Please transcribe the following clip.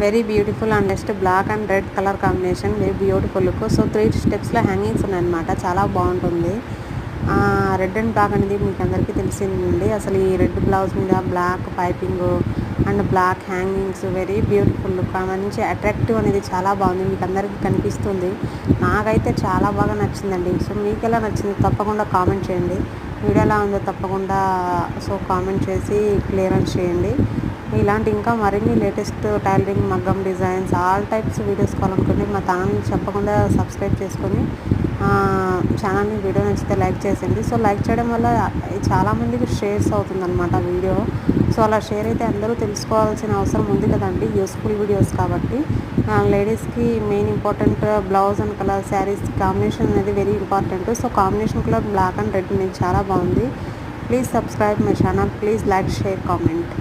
Very beautiful and next black and red colour combination, very beautiful look. So 3 స్టెప్స్లో hangings ఉన్నాయన్నమాట, చాలా బాగుంటుంది. Red and black అనేది మీకు అందరికీ తెలిసిందండి. అసలు ఈ రెడ్ బ్లౌజ్ మీద black piping and black hangings, very beautiful look, మంచి అట్రాక్టివ్ అనేది చాలా బాగుంది, మీకు అందరికీ కనిపిస్తుంది. నాకైతే చాలా బాగా నచ్చిందండి. సో మీకు ఎలా నచ్చింది తప్పకుండా కామెంట్ చేయండి. వీడియో ఎలా ఉందో తప్పకుండా కామెంట్ చేసి క్లియరెన్స్ చేయండి. ఇలాంటి ఇంకా మరిన్ని లేటెస్ట్ టైలరింగ్, మగ్గం డిజైన్స్, ఆల్ టైప్స్ వీడియోస్ కావాలనుకుంటే మా ఛానల్ని తప్పకుండా సబ్స్క్రైబ్ చేసుకొని ఛానల్ని వీడియో నచ్చితే లైక్ చేసేయండి. సో లైక్ చేయడం వల్ల చాలామందికి షేర్స్ అవుతుందన్నమాట వీడియో. సో అలా షేర్ అయితే అందరూ తెలుసుకోవాల్సిన అవసరం ఉంది కదండి, యూస్ఫుల్ వీడియోస్ కాబట్టి. లేడీస్కి main important blouse and colour saris combination అనేది very important. So combination colour black and red అనేది చాలా బాగుంది. Please subscribe my channel, please like, share, comment.